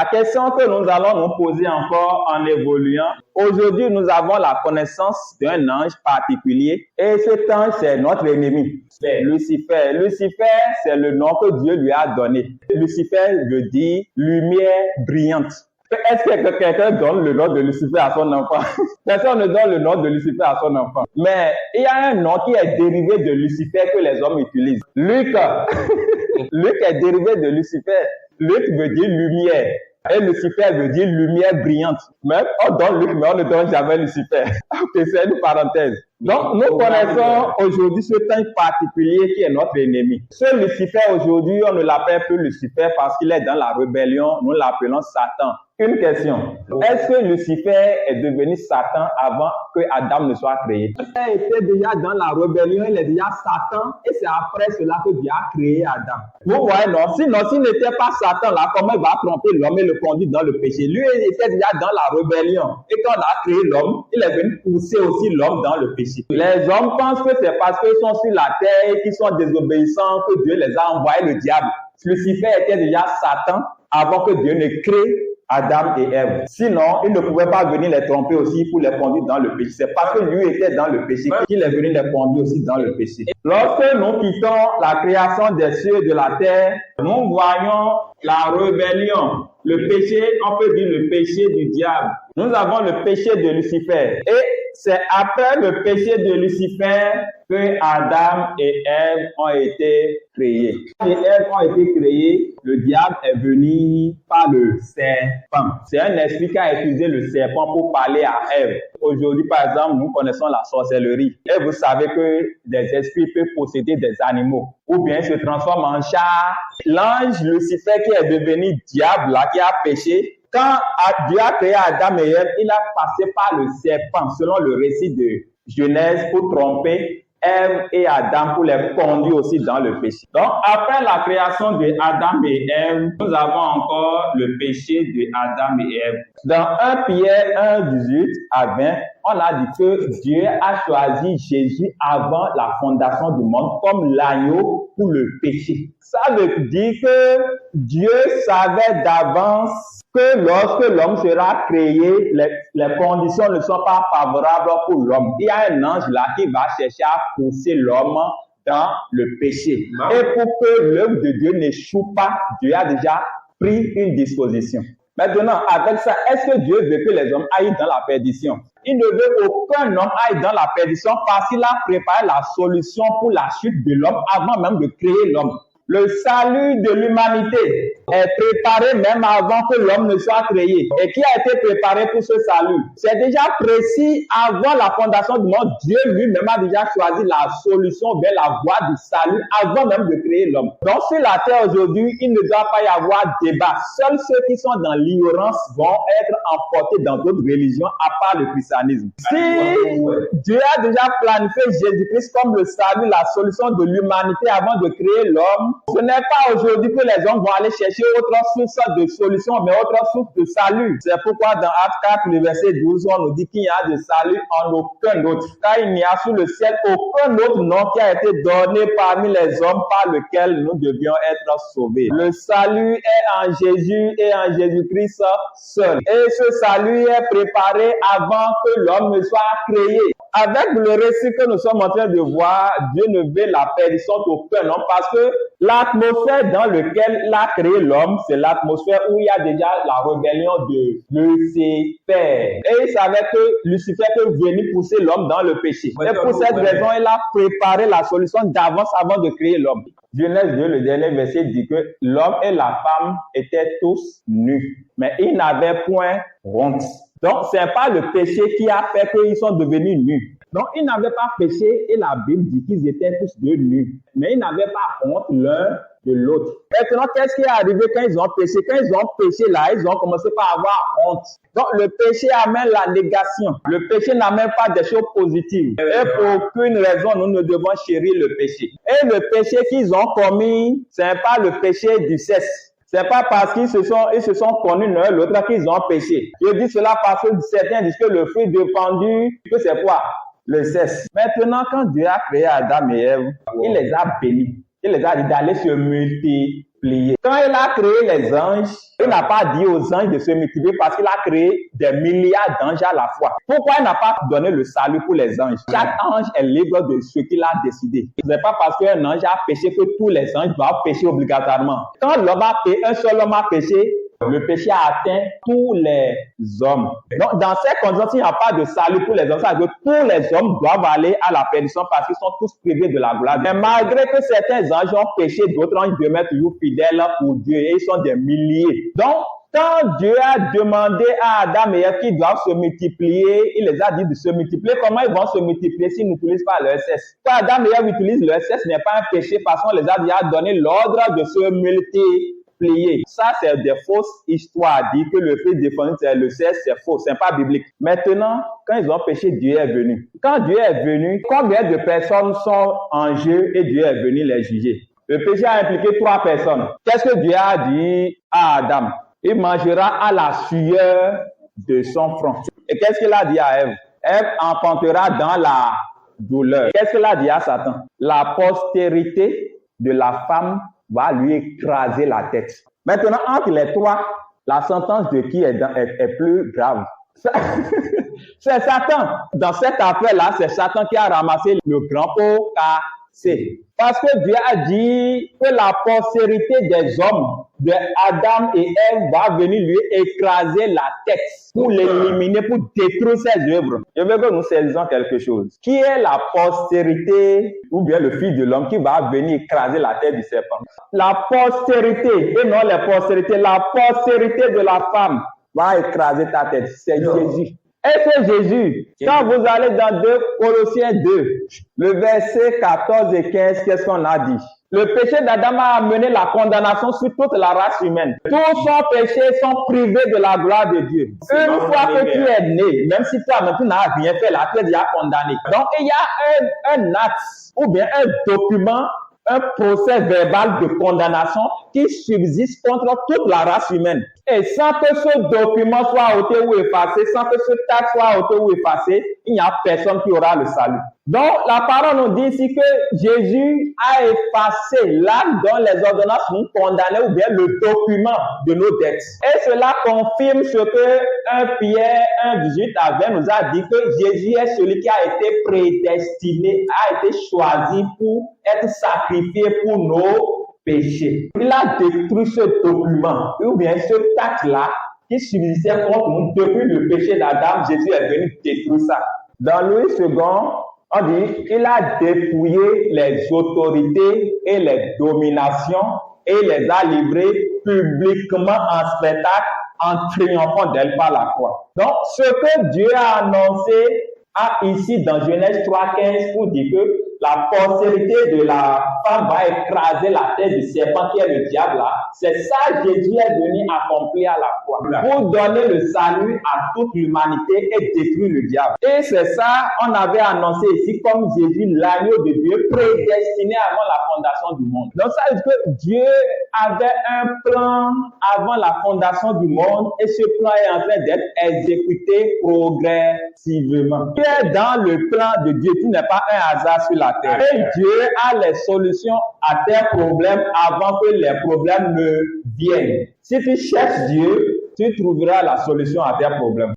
La question que nous allons nous poser encore en évoluant, aujourd'hui nous avons la connaissance d'un ange particulier et cet ange c'est notre ennemi, c'est Lucifer. Lucifer c'est le nom que Dieu lui a donné. Lucifer veut dire lumière brillante. Est-ce que quelqu'un donne le nom de Lucifer à son enfant? Personne ne donne le nom de Lucifer à son enfant. Mais il y a un nom qui est dérivé de Lucifer que les hommes utilisent. Luc. Luc est dérivé de Lucifer. Luc veut dire lumière. Et Lucifer veut dire lumière brillante. Mais on donne Luc, mais on ne donne jamais Lucifer. Ok, c'est une parenthèse. Donc, nous connaissons aujourd'hui ce ange particulier qui est notre ennemi. Ce Lucifer aujourd'hui, on ne l'appelle plus Lucifer parce qu'il est dans la rébellion. Nous l'appelons Satan. Une question. Est-ce que Lucifer est devenu Satan avant que Adam ne soit créé? Il était déjà dans la rébellion, il est déjà Satan et c'est après cela que Dieu a créé Adam. Vous voyez, non? Sinon, s'il n'était pas Satan là, comment il va tromper l'homme et le conduire dans le péché? Lui, il était déjà dans la rébellion. Et quand on a créé l'homme, il est venu pousser aussi l'homme dans le péché. Les hommes pensent que c'est parce qu'ils sont sur la terre et qu'ils sont désobéissants que Dieu les a envoyés le diable. Lucifer était déjà Satan avant que Dieu ne crée Adam et Ève. Sinon, il ne pouvait pas venir les tromper aussi pour les conduire dans le péché. C'est parce que lui était dans le péché qu'il est venu les conduire aussi dans le péché. Lorsque nous quittons la création des cieux et de la terre, nous voyons la rébellion. Le péché, on peut dire le péché du diable. Nous avons le péché de Lucifer. Et c'est après le péché de Lucifer que Adam et Ève ont été créés. Et Ève ont été créés, le diable est venu par le serpent. C'est un esprit qui a utilisé le serpent pour parler à Ève. Aujourd'hui, par exemple, nous connaissons la sorcellerie. Et vous savez que des esprits peuvent posséder des animaux. Ou bien se transforment en chat. L'ange Lucifer qui est devenu diable, là, qui a péché, quand Dieu a créé Adam et Ève, il a passé par le serpent, selon le récit de Genèse, pour tromper Ève et Adam, pour les conduire aussi dans le péché. Donc, après la création de Adam et Ève, nous avons encore le péché de Adam et Ève. Dans 1 Pierre 1:18 à 20, on a dit que Dieu a choisi Jésus avant la fondation du monde comme l'agneau pour le péché. Ça veut dire que Dieu savait d'avance que lorsque l'homme sera créé, les conditions ne sont pas favorables pour l'homme. Il y a un ange là qui va chercher à pousser l'homme dans le péché. Et pour que l'œuvre de Dieu n'échoue pas, Dieu a déjà pris une disposition. Maintenant, avec ça, est-ce que Dieu veut que les hommes aillent dans la perdition? Il ne veut qu'aucun homme aille dans la perdition parce qu'il a préparé la solution pour la chute de l'homme avant même de créer l'homme. Le salut de l'humanité est préparé même avant que l'homme ne soit créé. Et qui a été préparé pour ce salut? C'est déjà précis avant la fondation du monde. Dieu lui-même a déjà choisi la solution vers la voie du salut avant même de créer l'homme. Donc sur la terre aujourd'hui, il ne doit pas y avoir débat. Seuls ceux qui sont dans l'ignorance vont être emportés dans d'autres religions à part le christianisme. Si Dieu a déjà planifié Jésus-Christ comme le salut, la solution de l'humanité avant de créer l'homme, ce n'est pas aujourd'hui que les hommes vont aller chercher autre source de solution, mais autre source de salut. C'est pourquoi dans Actes 4, le verset 12, on nous dit qu'il n'y a de salut en aucun autre. Car il n'y a sous le ciel aucun autre nom qui a été donné parmi les hommes par lequel nous devions être sauvés. Le salut est en Jésus et en Jésus-Christ seul. Et ce salut est préparé avant que l'homme ne soit créé. Avec le récit que nous sommes en train de voir, Dieu ne veut la perdition d'aucun homme parce que l'atmosphère dans laquelle il a créé l'homme, c'est l'atmosphère où il y a déjà la rébellion de Lucifer. Et il savait que Lucifer peut venir pousser l'homme dans le péché. Et pour cette raison, il a préparé la solution d'avance avant de créer l'homme. Genèse 2, le dernier verset dit que l'homme et la femme étaient tous nus, mais ils n'avaient point honte. Donc, ce n'est pas le péché qui a fait qu'ils sont devenus nus. Donc, ils n'avaient pas péché et la Bible dit qu'ils étaient tous deux nus. Mais ils n'avaient pas honte l'un de l'autre. Maintenant, qu'est-ce qui est arrivé quand ils ont péché? Quand ils ont péché là, ils ont commencé par avoir honte. Donc, le péché amène la négation. Le péché n'amène pas des choses positives. Et pour aucune raison, nous ne devons chérir le péché. Et le péché qu'ils ont commis, ce n'est pas le péché du sexe. C'est pas parce qu'ils se sont connus l'un l'autre qu'ils ont péché. Je dis cela parce que certains disent que le fruit défendu, que c'est quoi? Le sexe. Maintenant, quand Dieu a créé Adam et Ève, il les a bénis. Il les a dit d'aller se multiplier. multiplier. Quand il a créé les anges, il n'a pas dit aux anges de se multiplier parce qu'il a créé des milliards d'anges à la fois. Pourquoi il n'a pas donné le salut pour les anges? Chaque ange est libre de ce qu'il a décidé. Ce n'est pas parce qu'un ange a péché que tous les anges doivent pécher obligatoirement. Quand un seul homme a péché, le péché a atteint tous les hommes. Donc, dans ces conditions, il n'y a pas de salut pour les hommes. Ça veut dire que tous les hommes doivent aller à la perdition parce qu'ils sont tous privés de la gloire. Mais malgré que certains anges ont péché, d'autres anges demeurent toujours fidèles pour Dieu et ils sont des milliers. Donc, quand Dieu a demandé à Adam et Ève qu'ils doivent se multiplier, il les a dit de se multiplier. Comment ils vont se multiplier s'ils n'utilisent pas leur sexe? Quand Adam et Ève utilisent leur sexe, ce n'est pas un péché parce qu'on les a déjà donné l'ordre de se multiplier. Ça, c'est des fausses histoires. Dire que le fait de défendre le sexe, c'est faux, c'est pas biblique. Maintenant, quand ils ont péché, Dieu est venu. Quand Dieu est venu, combien de personnes sont en jeu et Dieu est venu les juger? Le péché a impliqué 3 personnes. Qu'est-ce que Dieu a dit à Adam? Il mangera à la sueur de son front. Et qu'est-ce qu'il a dit à Ève? Ève enfantera dans la douleur. Qu'est-ce qu'il a dit à Satan? La postérité de la femme va lui écraser la tête. Maintenant, entre les 3, la sentence de qui est plus grave? C'est Satan. Dans cette affaire-là, c'est Satan qui a ramassé le grand pot cassé. Parce que Dieu a dit que la postérité des hommes, de Adam et Ève, va venir lui écraser la tête pour l'éliminer, pour détruire ses œuvres. Je veux que nous saisissions quelque chose. Qui est la postérité ou bien le fils de l'homme qui va venir écraser la tête du serpent? La postérité, et non les postérités, la postérité de la femme va écraser ta tête. C'est Jésus. Et c'est Jésus. Quand vous allez dans 2 Colossiens 2, le verset 14 et 15, qu'est-ce qu'on a dit? Le péché d'Adam a amené la condamnation sur toute la race humaine. Tous son péché sont privés de la gloire de Dieu. Une fois que tu es né, même si toi-même tu n'as rien fait, là, tu es déjà condamné. Donc, il y a un acte ou bien un document, un procès verbal de condamnation qui subsiste contre toute la race humaine. Et sans que ce document soit ôté ou effacé, sans que ce texte soit ôté ou effacé, il n'y a personne qui aura le salut. Donc, la parole nous dit ici que Jésus a effacé l'acte dont les ordonnances nous condamnaient ou bien le document de nos dettes. Et cela confirme ce que 1 Pierre 1,18 à 20 nous a dit que Jésus est celui qui a été prédestiné, a été choisi pour être sacrifié pour nos péchés. Il a détruit ce document, ou bien ce texte-là, qui subsistait contre nous depuis le péché d'Adam. Jésus est venu détruire ça. Dans Louis II, on dit qu'il a dépouillé les autorités et les dominations et les a livrées publiquement en spectacle en triomphant d'elle par la croix. Donc, ce que Dieu a annoncé ici dans Genèse 3,15 pour dire que la postérité de la femme va écraser la tête du serpent qui est le diable là. C'est ça Jésus est venu accomplir à la croix. Pour donner le salut à toute l'humanité et détruire le diable. Et c'est ça, on avait annoncé ici comme Jésus, l'agneau de Dieu, prédestiné avant la fondation du monde. Donc ça veut dire que Dieu avait un plan avant la fondation du monde et ce plan est en train d'être exécuté progressivement. Tu es dans le plan de Dieu, tu n'es pas un hasard sur la terre. Et Dieu a les solutions à tes problèmes avant que les problèmes ne viennent. Si tu cherches Dieu, tu trouveras la solution à tes problèmes.